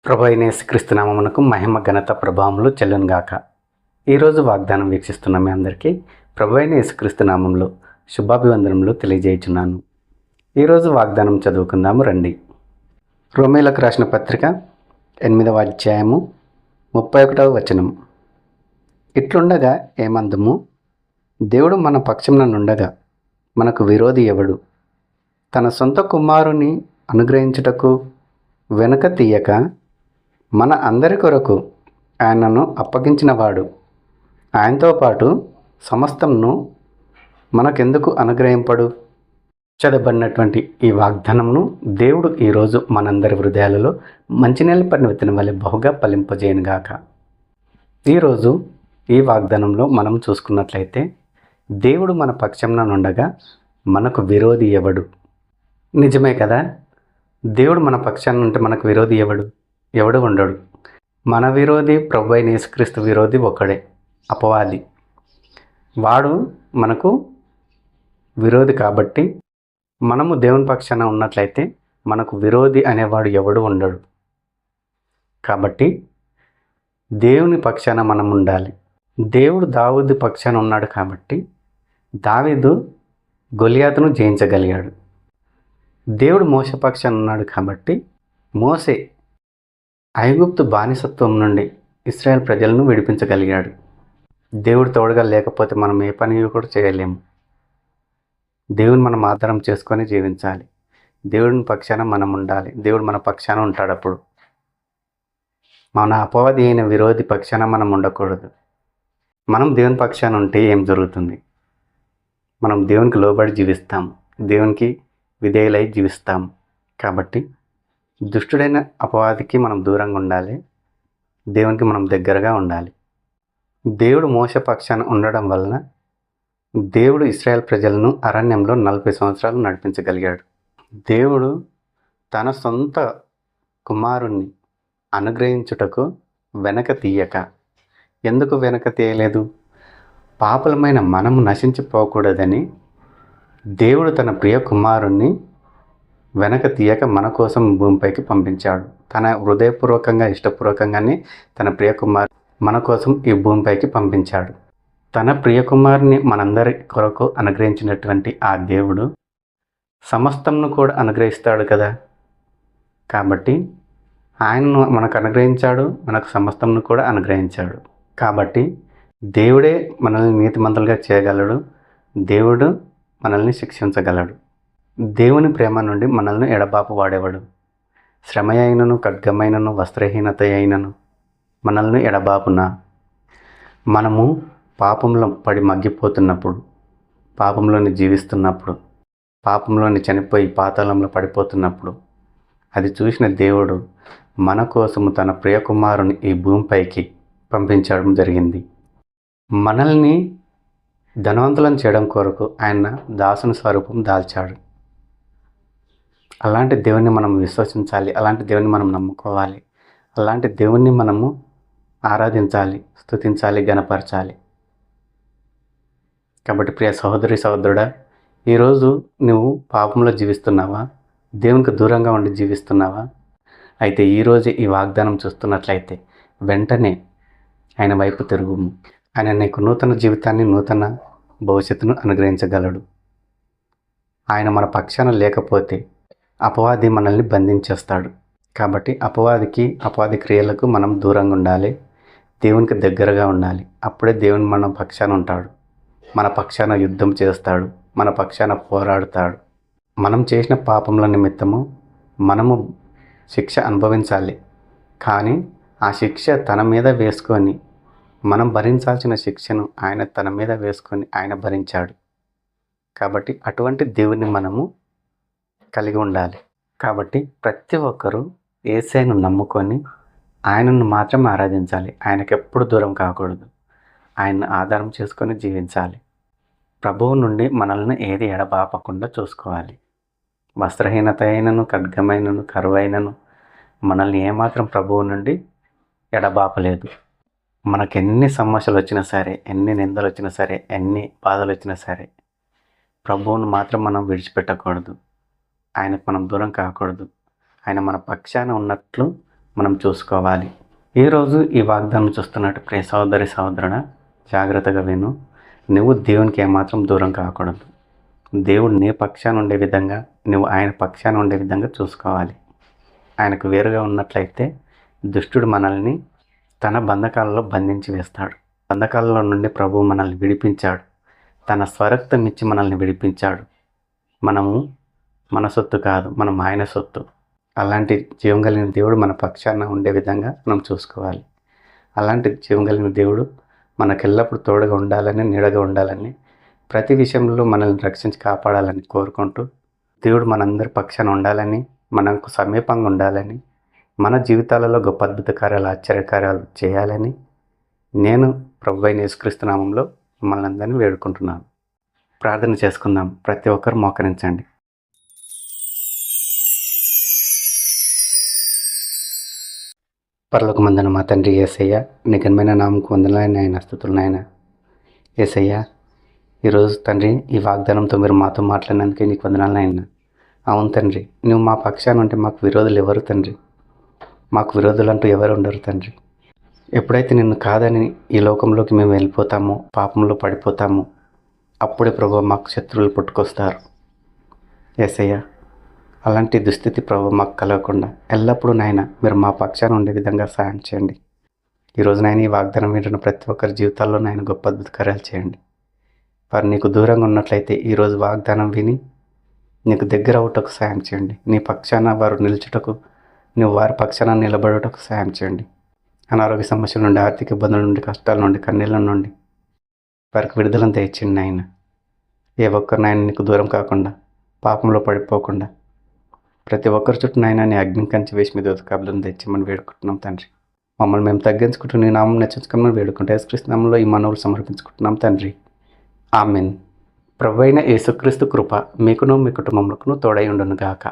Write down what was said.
ప్రభు అయిన యేసుక్రీస్తు నామమునకు మహిమ ఘనత ప్రభావములు చెల్లునుగాక. ఈరోజు వాగ్దానం వీక్షిస్తున్న మీ అందరికీ ప్రభు అయిన యేసుక్రీస్తు నామంలో శుభాభివందనములు తెలియజేయుచున్నాను. ఈరోజు వాగ్దానం చదువుకుందాము రండి. రోమీలకు రాసిన పత్రిక 8వ అధ్యాయము 31వ వచనం. ఇట్లుండగా ఏమందుము, దేవుడు మన పక్షమున నుండగా మనకు విరోధి ఎవడు? తన సొంత కుమారుని అనుగ్రహించుటకు వెనుక తీయక మన అందరి కొరకు ఆయనను అప్పగించినవాడు ఆయనతో పాటు సమస్తమును మనకెందుకు అనుగ్రహింపడు? చదవబడినటువంటి ఈ వాగ్దానమును దేవుడు ఈరోజు మనందరి హృదయాలలో మంచినీళ్ళ పడిన విత్తనం వలె బహుగా ఫలింపజేయనుగాక. ఈరోజు ఈ వాగ్దానంలో మనం చూసుకున్నట్లయితే, దేవుడు మన పక్షంన నుండగా మనకు విరోధి ఎవడు? నిజమే కదా, దేవుడు మన పక్షాన ఉంటే మనకు విరోధి ఎవడు ఉండడు. మన విరోధి ప్రభు అయిన యేసుక్రీస్తు విరోధి ఒకడే, అపవాది. వాడు మనకు విరోధి కాబట్టి మనము దేవుని పక్షాన ఉన్నట్లయితే మనకు విరోధి అనేవాడు ఎవడు ఉండడు. కాబట్టి దేవుని పక్షాన మనం ఉండాలి. దేవుడు దావీదు పక్షాన ఉన్నాడు కాబట్టి దావీదు గొలియాతును జయించగలిగాడు. దేవుడు మోషే పక్షాన ఉన్నాడు కాబట్టి మోషే ఐగుప్తు బానిసత్వం నుండి ఇశ్రాయేల్ ప్రజలను విడిపించగలిగాడు. దేవుడు తోడుగా లేకపోతే మనం ఏ పని కూడా చేయలేము. దేవుని మనం ఆధారం చేసుకొని జీవించాలి. దేవుని పక్షాన మనం ఉండాలి. దేవుడు మన పక్షాన ఉంటాడు. అప్పుడు మన అపవాది అయిన విరోధి పక్షాన మనం ఉండకూడదు. మనం దేవుని పక్షాన ఉంటే ఏం జరుగుతుంది? మనం దేవునికి లోబడి జీవిస్తాం, దేవునికి విధేయులై జీవిస్తాం. కాబట్టి దుష్టుడైన అపవాదికి మనం దూరంగా ఉండాలి, దేవునికి మనం దగ్గరగా ఉండాలి. దేవుడు మోషే పక్షాన ఉండడం వలన దేవుడు ఇశ్రాయేల్ ప్రజలను అరణ్యంలో 40 సంవత్సరాలు నడిపించగలిగాడు. దేవుడు తన సొంత కుమారుణ్ణి అనుగ్రహించుటకు వెనక తీయక, ఎందుకు వెనక తీయలేదు? పాపులమైన మనము నశించిపోకూడదని దేవుడు తన ప్రియ కుమారుణ్ణి వెనక తీయక మన కోసం భూమిపైకి పంపించాడు. తన హృదయపూర్వకంగా ఇష్టపూర్వకంగానే తన ప్రియకుమారు మన కోసం ఈ భూమిపైకి పంపించాడు. తన ప్రియకుమారుని మనందరి కొరకు అనుగ్రహించినటువంటి ఆ దేవుడు సమస్తమును కూడా అనుగ్రహిస్తాడు కదా. కాబట్టి ఆయనను మనకు అనుగ్రహించాడు, మనకు సమస్తమును కూడా అనుగ్రహించాడు. కాబట్టి దేవుడే మనల్ని నీతిమంతులుగా చేయగలడు. దేవుడు మనల్ని శిక్షించగలడు. దేవుని ప్రేమ నుండి మనల్ని ఎడబాపు వాడేవాడు. శ్రమ అయినను, ఖడ్గమైనను, వస్త్రహీనత అయినను మనల్ని ఎడబాపున. మనము పాపంలో పడి మగ్గిపోతున్నప్పుడు, పాపంలోని జీవిస్తున్నప్పుడు, పాపంలోని చనిపోయి పాతాళంలో పడిపోతున్నప్పుడు అది చూసిన దేవుడు మన కోసము తన ప్రియకుమారుని ఈ భూమిపైకి పంపించడం జరిగింది. మనల్ని ధనవంతులను చేయడం కొరకు ఆయన దాసుని స్వరూపం దాల్చాడు. అలాంటి దేవుణ్ణి మనం విశ్వసించాలి. అలాంటి దేవుణ్ణి మనం నమ్ముకోవాలి. అలాంటి దేవుణ్ణి మనము ఆరాధించాలి, స్తుతించాలి, గణపరచాలి. కాబట్టి ప్రియ సహోదరి సహోదరుడా, ఈరోజు నువ్వు పాపంలో జీవిస్తున్నావా? దేవునికి దూరంగా ఉండి జీవిస్తున్నావా? అయితే ఈరోజు ఈ వాగ్దానం చూస్తున్నట్లయితే వెంటనే ఆయన వైపు తిరుగుము. ఆయన నీకు నూతన జీవితాన్ని, నూతన భవిష్యత్తును అనుగ్రహించగలడు. ఆయన మన పక్షాన లేకపోతే అపవాది మనల్ని బంధించేస్తాడు. కాబట్టి అపవాది క్రియలకు మనం దూరంగా ఉండాలి, దేవునికి దగ్గరగా ఉండాలి. అప్పుడే దేవుని మన పక్షాన ఉంటాడు, మన పక్షాన యుద్ధం చేస్తాడు, మన పక్షాన పోరాడుతాడు. మనం చేసిన పాపముల నిమిత్తము మనము శిక్ష అనుభవించాలి. కానీ ఆ శిక్ష తన మీద వేసుకొని, మనం భరించాల్సిన శిక్షను ఆయన తన మీద వేసుకొని ఆయన భరించాడు. కాబట్టి అటువంటి దేవుని మనము కలిగి ఉండాలి. కాబట్టి ప్రతి ఒక్కరూ యేసయ్యను నమ్ముకొని ఆయనను మాత్రం ఆరాధించాలి. ఆయనకు ఎప్పుడు దూరం కాకూడదు. ఆయన్ని ఆధారం చేసుకొని జీవించాలి. ప్రభువు నుండి మనల్ని ఏది ఎడబాపకుండా చూసుకోవాలి. వస్త్రహీనత అయినను, ఖడ్గమైనను, కరువైనను మనల్ని ఏమాత్రం ప్రభువు నుండి ఎడబాపలేదు. మనకు ఎన్ని సమస్యలు వచ్చినా సరే, ఎన్ని నిందలు వచ్చినా సరే, ఎన్ని బాధలు వచ్చినా సరే, ప్రభువును మాత్రం మనం విడిచిపెట్టకూడదు. ఆయనకు మనం దూరం కాకూడదు. ఆయన మన పక్షాన ఉన్నట్లు మనం చూసుకోవాలి. ఈరోజు ఈ వాగ్దానం చూస్తున్నట్టు ప్రియ సహోదరి సహోదరుడా, జాగ్రత్తగా విను. నువ్వు దేవునికి ఏమాత్రం దూరం కాకూడదు. దేవుడు నీ పక్షాన ఉండే విధంగా, నువ్వు ఆయన పక్షాన ఉండే విధంగా చూసుకోవాలి. ఆయనకు వేరుగా ఉన్నట్లయితే దుష్టుడు మనల్ని తన బంధకాలలో బంధించి వేస్తాడు. బంధకాలలో నుండి ప్రభువు మనల్ని విడిపించాడు. తన స్వరక్తం ఇచ్చి మనల్ని విడిపించాడు. మనము మన సొత్తు కాదు, మనం ఆయన సొత్తు. అలాంటి జీవం కలిగిన దేవుడు మన పక్షాన ఉండే విధంగా మనం చూసుకోవాలి. అలాంటి జీవం కలిగిన దేవుడు మనకెల్లప్పుడు తోడుగా ఉండాలని, నీడగా ఉండాలని, ప్రతి విషయంలో మనల్ని రక్షించి కాపాడాలని కోరుకుంటూ, దేవుడు మనందరి పక్షాన ఉండాలని, మనకు సమీపంగా ఉండాలని, మన జీవితాలలో గొప్ప అద్భుత కార్యాలు, ఆశ్చర్యకార్యాలు చేయాలని నేను ప్రభువైన యేసుక్రీస్తు నామంలో మిమ్మల్ని అందరినీ వేడుకుంటున్నాను. ప్రార్థన చేసుకుందాం. ప్రతి ఒక్కరు మోకరించండి. పరలోకమందున మా తండ్రి యేసయ్య, నీ ఘనమైన నామముకు వందనాలు నాయన, స్తుతులు నాయన. యేసయ్య, ఈరోజు తండ్రి ఈ వాగ్దానంతో మీరు మాతో మాట్లాడినందుకే నీకు వందనాలు నాయన. అవును తండ్రి, నువ్వు మా పక్షాన ఉంటే మాకు విరోధులు ఎవరు తండ్రి? మాకు విరోధులు అంటూ ఎవరు ఉండరు తండ్రి. ఎప్పుడైతే నిన్ను కాదని ఈ లోకంలోకి మేము వెళ్ళిపోతామో, పాపంలో పడిపోతామో, అప్పుడే ప్రభువా మాకు శత్రువులు పుట్టుకొస్తారు. యేసయ్య, అలాంటి దుస్థితి ప్రభువా మాకు కలగకుండా ఎల్లప్పుడూ నాయన మీరు మా పక్షాన ఉండే విధంగా సాయం చేయండి. ఈరోజు నాయన ఈ వాగ్దానం వింటున్న ప్రతి ఒక్కరి జీవితాల్లో నాయన గొప్ప అద్భుత కార్యాలు చేయండి. వారు నీకు దూరంగా ఉన్నట్లయితే ఈరోజు వాగ్దానం విని నీకు దగ్గర అవుటకు సాయం చేయండి. నీ పక్షాన వారు నిలుచుటకు, నువ్వు వారి పక్షాన నిలబడుటకు సాయం చేయండి. అనారోగ్య సమస్యల నుండి, ఆర్థిక ఇబ్బందుల నుండి, కష్టాల నుండి, కన్నీళ్ళ నుండి వారికి విడుదలను తెచ్చిండి నాయన. ఏ ఒక్కరు నాయన నీకు దూరం కాకుండా, పాపంలో పడిపోకుండా ప్రతి ఒక్కరి చుట్టూ నాయన నీ అగ్ని కంచి వేసి మీద కబులను తెచ్చిమని వేడుకుంటున్నాం తండ్రి. మమ్మల్ని మేము తగ్గించుకుంటూ నీ నామం నచ్చించుకోమని వేడుకుంటే యేసుక్రీస్తు నామంలో ఈ మనవులు సమర్పించుకుంటున్నాం తండ్రి. ఆమెన్. ప్రభువైన యేసుక్రీస్తు కృప మీకును మీ కుటుంబములకును తోడై ఉండును గాక.